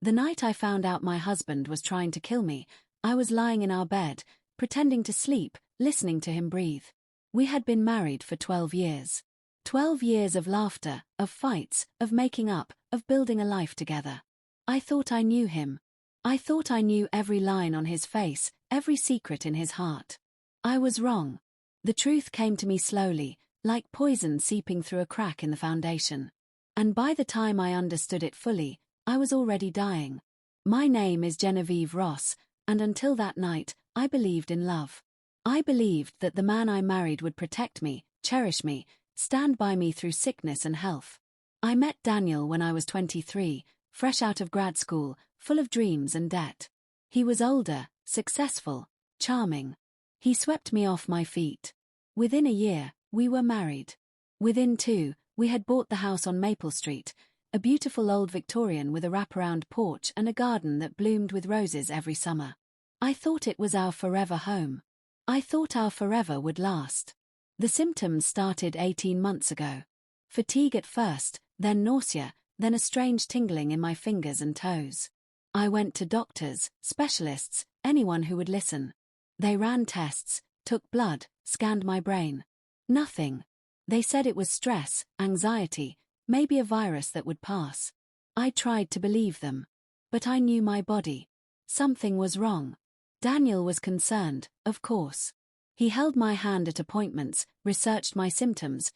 The night I found out my husband was trying to kill me, I was lying in our bed, pretending to sleep, listening to him breathe. We had been married for 12 years. 12 years of laughter, of fights, of making up, of building a life together. I thought I knew him. I thought I knew every line on his face, every secret in his heart. I was wrong. The truth came to me slowly, like poison seeping through a crack in the foundation. And by the time I understood it fully, I was already dying. My name is Genevieve Ross, and until that night, I believed in love. I believed that the man I married would protect me, cherish me, stand by me through sickness and health. I met Daniel when I was 23, fresh out of grad school, full of dreams and debt. He was older, successful, charming. He swept me off my feet. Within a year, we were married. Within 2, we had bought the house on Maple Street, a beautiful old Victorian with a wraparound porch and a garden that bloomed with roses every summer. I thought it was our forever home. I thought our forever would last. The symptoms started 18 months ago. Fatigue at first, then nausea, then a strange tingling in my fingers and toes. I went to doctors, specialists, anyone who would listen. They ran tests, took blood, scanned my brain. Nothing. They said it was stress, anxiety, maybe a virus that would pass. I tried to believe them. But I knew my body. Something was wrong. Daniel was concerned, of course. He held my hand at appointments, researched my symptoms,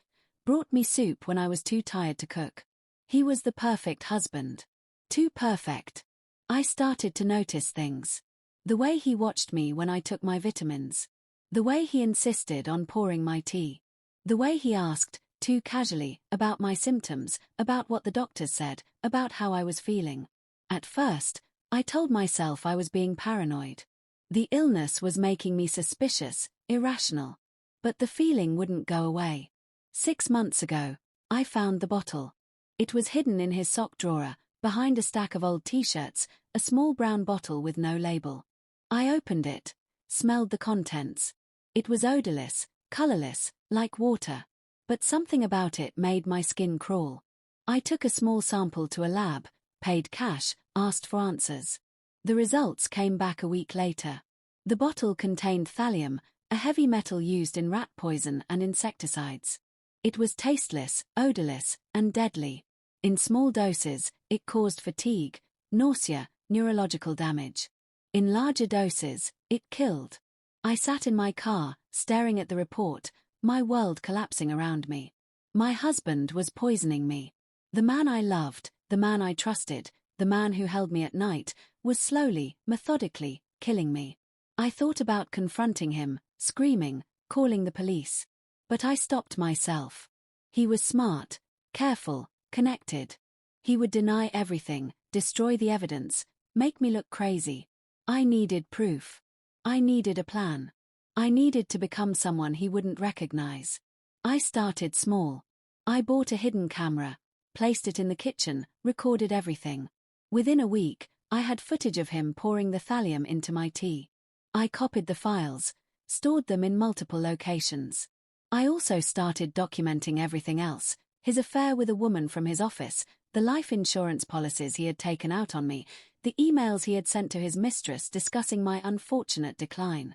brought me soup when I was too tired to cook. He was the perfect husband. Too perfect. I started to notice things. The way he watched me when I took my vitamins. The way he insisted on pouring my tea. The way he asked, too casually, about my symptoms, about what the doctors said, about how I was feeling. At first, I told myself I was being paranoid. The illness was making me suspicious, irrational. But the feeling wouldn't go away. 6 months ago, I found the bottle. It was hidden in his sock drawer, behind a stack of old t-shirts, a small brown bottle with no label. I opened it, smelled the contents. It was odorless, colorless, like water. But something about it made my skin crawl. I took a small sample to a lab, paid cash, asked for answers. The results came back a week later. The bottle contained thallium, a heavy metal used in rat poison and insecticides. It was tasteless, odorless, and deadly. In small doses, it caused fatigue, nausea, neurological damage. In larger doses, it killed. I sat in my car, staring at the report, my world collapsing around me. My husband was poisoning me. The man I loved, the man I trusted, the man who held me at night, was slowly, methodically, killing me. I thought about confronting him, screaming, calling the police. But I stopped myself. He was smart, careful, connected. He would deny everything, destroy the evidence, make me look crazy. I needed proof. I needed a plan. I needed to become someone he wouldn't recognize. I started small. I bought a hidden camera, placed it in the kitchen, recorded everything. Within a week, I had footage of him pouring the thallium into my tea. I copied the files, stored them in multiple locations. I also started documenting everything else, his affair with a woman from his office, the life insurance policies he had taken out on me, the emails he had sent to his mistress discussing my unfortunate decline.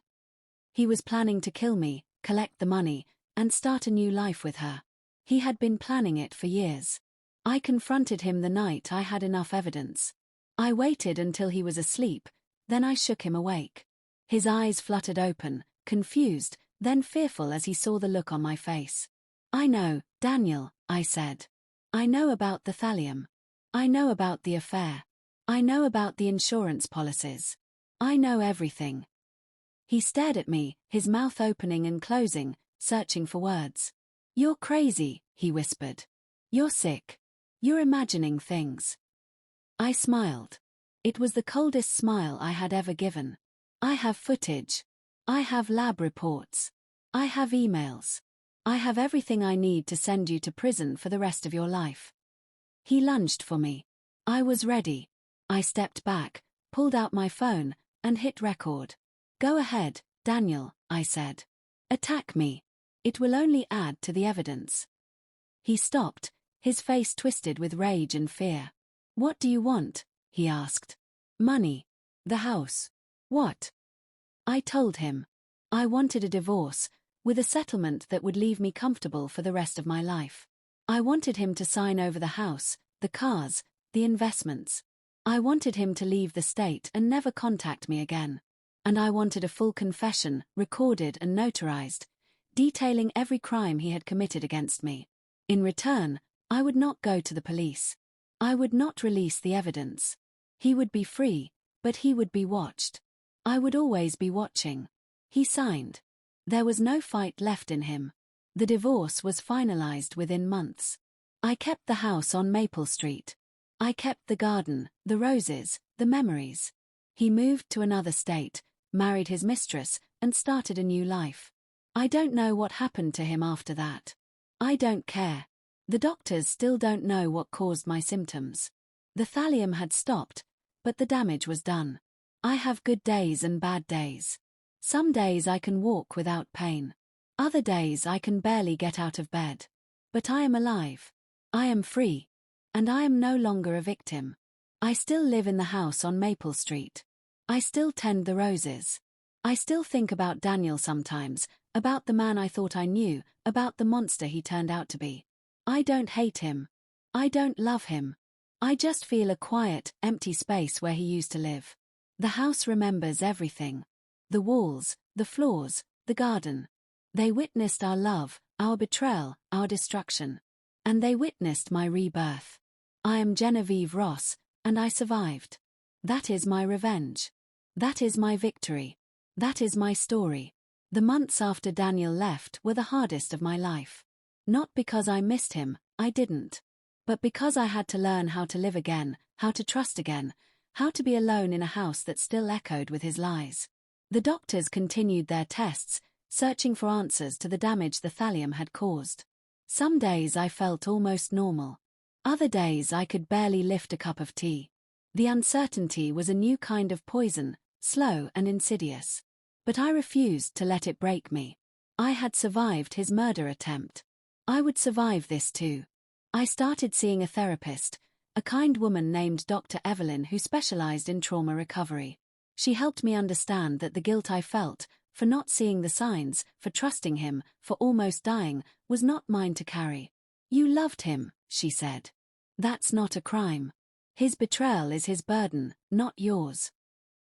He was planning to kill me, collect the money, and start a new life with her. He had been planning it for years. I confronted him the night I had enough evidence. I waited until he was asleep, then I shook him awake. His eyes fluttered open, confused, then fearful as he saw the look on my face. "I know, Daniel," I said. "I know about the thallium. I know about the affair. I know about the insurance policies. I know everything." He stared at me, his mouth opening and closing, searching for words. "You're crazy," he whispered. "You're sick. You're imagining things." I smiled. It was the coldest smile I had ever given. "I have footage. I have lab reports. I have emails. I have everything I need to send you to prison for the rest of your life." He lunged for me. I was ready. I stepped back, pulled out my phone, and hit record. "Go ahead, Daniel," I said. "Attack me. It will only add to the evidence." He stopped, his face twisted with rage and fear. "What do you want?" he asked. Money. The house. What? I told him. I wanted a divorce, with a settlement that would leave me comfortable for the rest of my life. I wanted him to sign over the house, the cars, the investments. I wanted him to leave the state and never contact me again. And I wanted a full confession, recorded and notarized, detailing every crime he had committed against me. In return, I would not go to the police. I would not release the evidence. He would be free, but he would be watched. I would always be watching. He signed. There was no fight left in him. The divorce was finalized within months. I kept the house on Maple Street. I kept the garden, the roses, the memories. He moved to another state, married his mistress, and started a new life. I don't know what happened to him after that. I don't care. The doctors still don't know what caused my symptoms. The thallium had stopped, but the damage was done. I have good days and bad days. Some days I can walk without pain. Other days I can barely get out of bed. But I am alive. I am free. And I am no longer a victim. I still live in the house on Maple Street. I still tend the roses. I still think about Daniel sometimes, about the man I thought I knew, about the monster he turned out to be. I don't hate him. I don't love him. I just feel a quiet, empty space where he used to live. The house remembers everything. The walls, the floors, the garden. They witnessed our love, our betrayal, our destruction. And they witnessed my rebirth. I am Genevieve Ross, and I survived. That is my revenge. That is my victory. That is my story. The months after Daniel left were the hardest of my life. Not because I missed him, I didn't. But because I had to learn how to live again, how to trust again, how to be alone in a house that still echoed with his lies. The doctors continued their tests, searching for answers to the damage the thallium had caused. Some days I felt almost normal. Other days I could barely lift a cup of tea. The uncertainty was a new kind of poison, slow and insidious. But I refused to let it break me. I had survived his murder attempt. I would survive this too. I started seeing a therapist, a kind woman named Dr. Evelyn who specialized in trauma recovery. She helped me understand that the guilt I felt, for not seeing the signs, for trusting him, for almost dying, was not mine to carry. You loved him, she said. That's not a crime. His betrayal is his burden, not yours.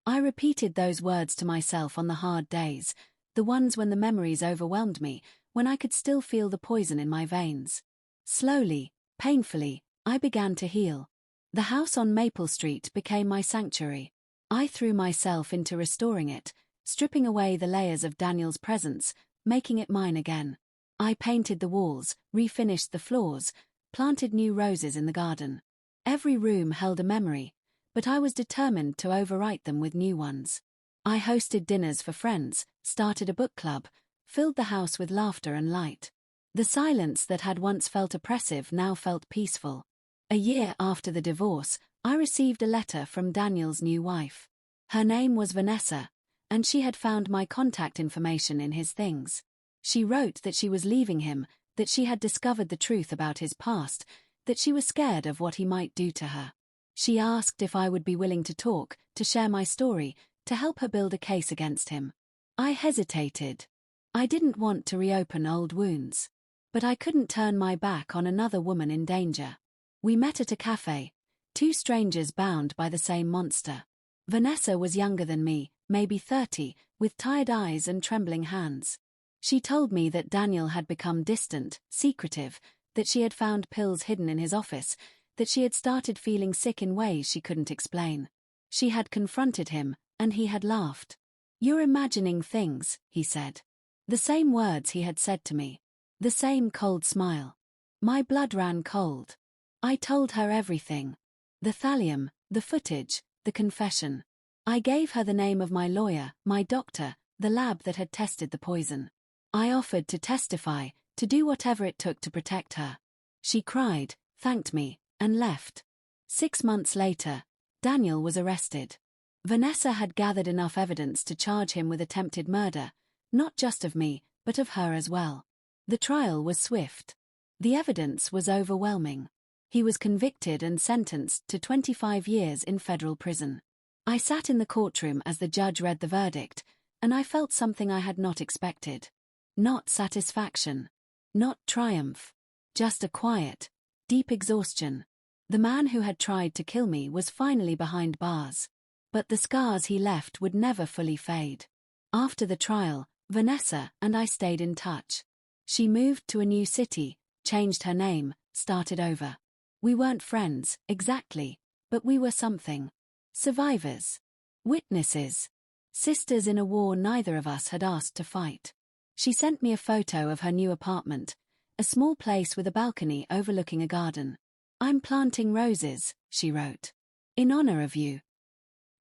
I repeated those words to myself on the hard days, the ones when the memories overwhelmed me, when I could still feel the poison in my veins. Slowly, painfully, I began to heal. The house on Maple Street became my sanctuary. I threw myself into restoring it, stripping away the layers of Daniel's presence, making it mine again. I painted the walls, refinished the floors, planted new roses in the garden. Every room held a memory, but I was determined to overwrite them with new ones. I hosted dinners for friends, started a book club, filled the house with laughter and light. The silence that had once felt oppressive now felt peaceful. A year after the divorce, I received a letter from Daniel's new wife. Her name was Vanessa, and she had found my contact information in his things. She wrote that she was leaving him, that she had discovered the truth about his past, that she was scared of what he might do to her. She asked if I would be willing to talk, to share my story, to help her build a case against him. I hesitated. I didn't want to reopen old wounds. But I couldn't turn my back on another woman in danger. We met at a cafe, two strangers bound by the same monster. Vanessa was younger than me, maybe 30, with tired eyes and trembling hands. She told me that Daniel had become distant, secretive, that she had found pills hidden in his office, that she had started feeling sick in ways she couldn't explain. She had confronted him, and he had laughed. "You're imagining things," he said. The same words he had said to me. The same cold smile. My blood ran cold. I told her everything. The thallium, the footage, the confession. I gave her the name of my lawyer, my doctor, the lab that had tested the poison. I offered to testify, to do whatever it took to protect her. She cried, thanked me, and left. 6 months later, Daniel was arrested. Vanessa had gathered enough evidence to charge him with attempted murder, not just of me, but of her as well. The trial was swift. The evidence was overwhelming. He was convicted and sentenced to 25 years in federal prison. I sat in the courtroom as the judge read the verdict, and I felt something I had not expected. Not satisfaction. Not triumph. Just a quiet, deep exhaustion. The man who had tried to kill me was finally behind bars. But the scars he left would never fully fade. After the trial, Vanessa and I stayed in touch. She moved to a new city, changed her name, started over. We weren't friends, exactly, but we were something. Survivors. Witnesses. Sisters in a war neither of us had asked to fight. She sent me a photo of her new apartment, a small place with a balcony overlooking a garden. "I'm planting roses," she wrote. "In honor of you."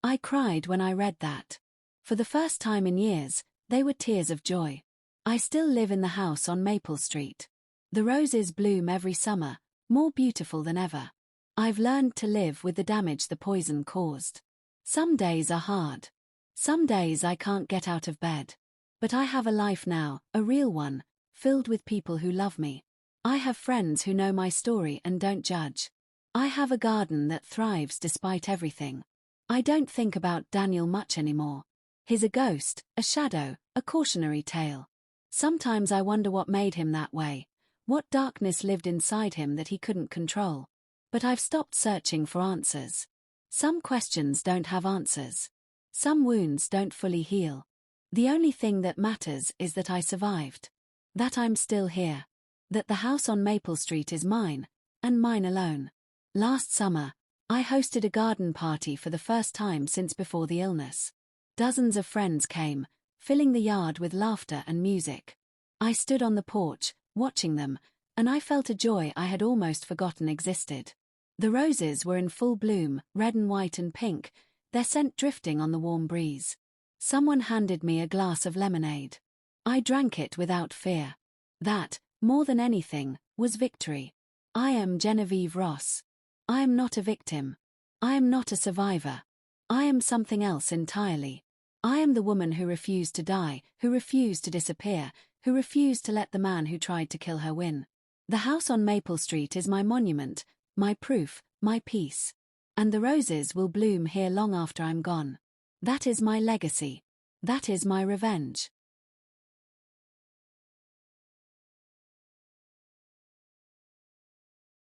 I cried when I read that. For the first time in years, they were tears of joy. I still live in the house on Maple Street. The roses bloom every summer, more beautiful than ever. I've learned to live with the damage the poison caused. Some days are hard. Some days I can't get out of bed. But I have a life now, a real one, filled with people who love me. I have friends who know my story and don't judge. I have a garden that thrives despite everything. I don't think about Daniel much anymore. He's a ghost, a shadow, a cautionary tale. Sometimes I wonder what made him that way, what darkness lived inside him that he couldn't control. But I've stopped searching for answers. Some questions don't have answers. Some wounds don't fully heal. The only thing that matters is that I survived. That I'm still here. That the house on Maple Street is mine, and mine alone. Last summer, I hosted a garden party for the first time since before the illness. Dozens of friends came, filling the yard with laughter and music. I stood on the porch, watching them, and I felt a joy I had almost forgotten existed. The roses were in full bloom, red and white and pink, their scent drifting on the warm breeze. Someone handed me a glass of lemonade. I drank it without fear. That, more than anything, was victory. I am Genevieve Ross. I am not a victim. I am not a survivor. I am something else entirely. I am the woman who refused to die, who refused to disappear, who refused to let the man who tried to kill her win. The house on Maple Street is my monument, my proof, my peace. And the roses will bloom here long after I'm gone. That is my legacy. That is my revenge.